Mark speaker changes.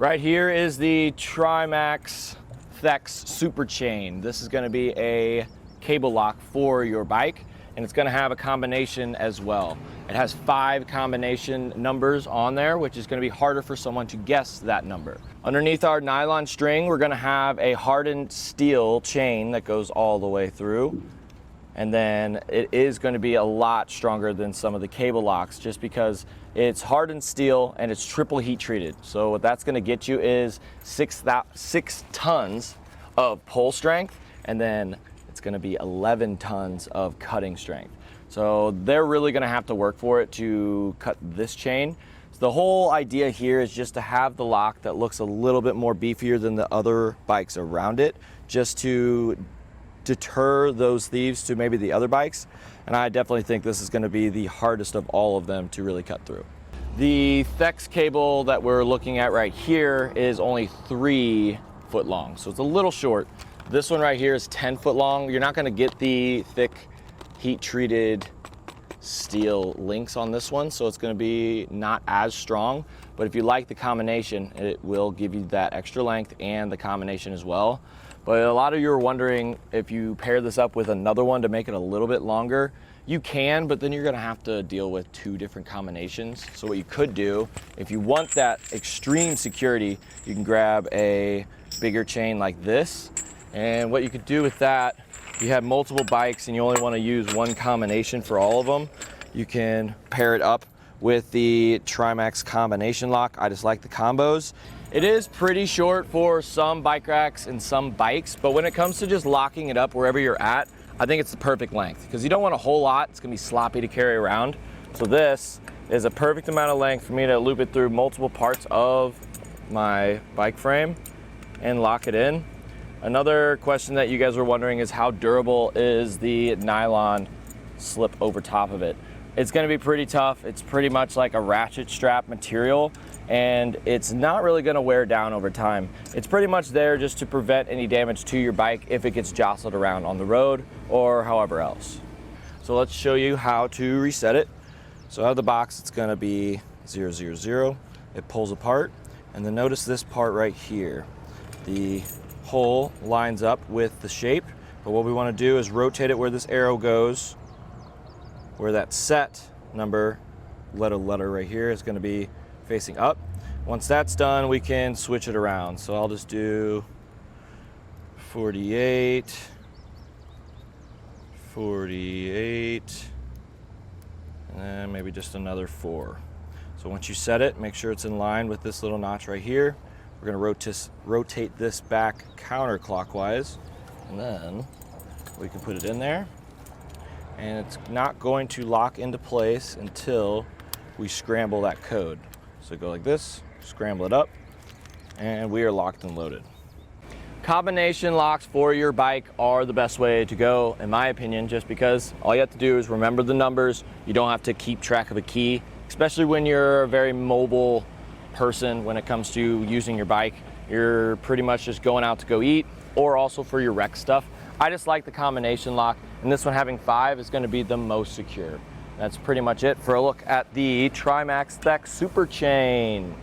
Speaker 1: Right here is the Trimax Thex Super Chain. This is going to be a cable lock for your bike, and it's going to have a combination as well. It has 5 combination numbers on there, which is going to be harder for someone to guess that number. Underneath our nylon string, we're going to have a hardened steel chain that goes all the way through. And then it is going to be a lot stronger than some of the cable locks just because it's hardened steel and it's triple heat treated. So what that's going to get you is 6 tons of pull strength, and then it's going to be 11 tons of cutting strength. So they're really going to have to work for it to cut this chain. So the whole idea here is just to have the lock that looks a little bit more beefier than the other bikes around it, just to deter those thieves to maybe the other bikes. And I definitely think this is going to be the hardest of all of them to really cut through. The Thex cable that we're looking at right here is only 3 foot long, so it's a little short. This one right here is 10 foot long. You're not going to get the thick heat treated steel links on this one, so it's going to be not as strong, but if you like the combination, it will give you that extra length and the combination as well. But a lot of you are wondering if you pair this up with another one to make it a little bit longer. You can, but then you're going to have to deal with 2 different combinations. So what you could do, if you want that extreme security, you can grab a bigger chain like this. And what you could do with that, if you have multiple bikes and you only want to use one combination for all of them, you can pair it up with the Trimax combination lock. I just like the combos. It is pretty short for some bike racks and some bikes, but when it comes to just locking it up wherever you're at, I think it's the perfect length because you don't want a whole lot. It's gonna be sloppy to carry around. So this is a perfect amount of length for me to loop it through multiple parts of my bike frame and lock it in. Another question that you guys were wondering is how durable is the nylon slip over top of it? It's going to be pretty tough. It's pretty much like a ratchet strap material, and it's not really going to wear down over time. It's pretty much there just to prevent any damage to your bike if it gets jostled around on the road or however else. So let's show you how to reset it. So out of the box, it's going to be 0, 0, 0. It pulls apart, and then notice this part right here. The hole lines up with the shape, but what we want to do is rotate it where this arrow goes, where that set number letter right here is going to be facing up. Once that's done, we can switch it around. So I'll just do 48, 48, and then maybe just another 4. So once you set it, make sure it's in line with this little notch right here. We're going to rotate this back counterclockwise, and then we can put it in there. And it's not going to lock into place until we scramble that code. So go like this, scramble it up, and we are locked and loaded. Combination locks for your bike are the best way to go, in my opinion, just because all you have to do is remember the numbers. You don't have to keep track of a key, especially when you're a very mobile person when it comes to using your bike. You're pretty much just going out to go eat or also for your rec stuff. I just like the combination lock, and this one having 5 is going to be the most secure. That's pretty much it for a look at the Trimax Thex Super Chain.